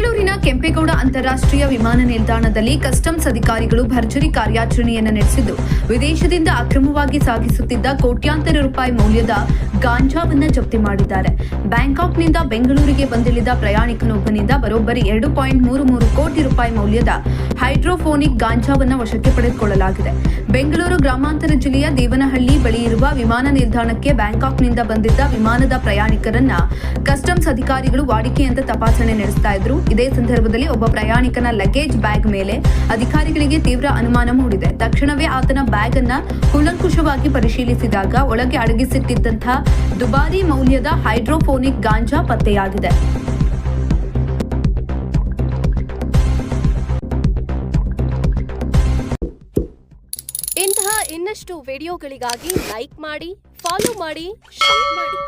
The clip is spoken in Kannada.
ಬೆಂಗಳೂರಿನ ಕೆಂಪೇಗೌಡ ಅಂತಾರಾಷ್ಟ್ರೀಯ ವಿಮಾನ ನಿಲ್ದಾಣದಲ್ಲಿ ಕಸ್ಟಮ್ಸ್ ಅಧಿಕಾರಿಗಳು ಭರ್ಜರಿ ಕಾರ್ಯಾಚರಣೆಯನ್ನು ನಡೆಸಿದ್ದು ವಿದೇಶದಿಂದ ಅಕ್ರಮವಾಗಿ ಸಾಗಿಸುತ್ತಿದ್ದ ಕೋಟ್ಯಾಂತರ ರೂಪಾಯಿ ಮೌಲ್ಯದ ಗಾಂಜಾವನ್ನು ಜಪ್ತಿ ಮಾಡಿದ್ದಾರೆ. ಬ್ಯಾಂಕಾಕ್ನಿಂದ ಬೆಂಗಳೂರಿಗೆ ಬಂದಿಳಿದ ಪ್ರಯಾಣಿಕನೊಬ್ಬನಿಂದ ಬರೋಬ್ಬರಿ 2.33 ಕೋಟಿ ರೂಪಾಯಿ ಮೌಲ್ಯದ ಹೈಡ್ರೋಫೋನಿಕ್ ಗಾಂಜಾವನ್ನು ವಶಕ್ಕೆ ಪಡೆದುಕೊಳ್ಳಲಾಗಿದೆ. ಬೆಂಗಳೂರು ಗ್ರಾಮಾಂತರ ಜಿಲ್ಲೆಯ ದೇವನಹಳ್ಳಿ ಬಳಿ ಇರುವ ವಿಮಾನ ನಿಲ್ದಾಣಕ್ಕೆ ಬ್ಯಾಂಕಾಕ್ನಿಂದ ಬಂದಿದ್ದ ವಿಮಾನದ ಪ್ರಯಾಣಿಕರನ್ನ ಕಸ್ಟಮ್ಸ್ ಅಧಿಕಾರಿಗಳು ವಾಡಿಕೆಯಂತೆ ತಪಾಸಣೆ ನಡೆಸ್ತಾ ಇದ್ರು. ಇದೇ ಸಂದರ್ಭದಲ್ಲಿ ಒಬ್ಬ ಪ್ರಯಾಣಿಕನ ಲಗೇಜ್ ಬ್ಯಾಗ್ ಮೇಲೆ ಅಧಿಕಾರಿಗಳಿಗೆ ತೀವ್ರ ಅನುಮಾನ ಮೂಡಿದೆ. ತಕ್ಷಣವೇ ಆತನ ಬ್ಯಾಗ್ ಅನ್ನ ಕೂಲಂಕುಷವಾಗಿ ಪರಿಶೀಲಿಸಿದಾಗ ಒಳಗೆ ಅಡಗಿಸಿಟ್ಟಿದ್ದಂತಹ ದುಬಾರಿ ಮೌಲ್ಯದ ಹೈಡ್ರೋಫೋನಿಕ್ ಗಾಂಜಾ ಪತ್ತೆಯಾಗಿದೆ. ಇಂತಹ ಇನ್ನಷ್ಟು ವಿಡಿಯೋಗಳಿಗಾಗಿ ಲೈಕ್ ಮಾಡಿ, ಫಾಲೋ ಮಾಡಿ, ಶೇರ್ ಮಾಡಿ.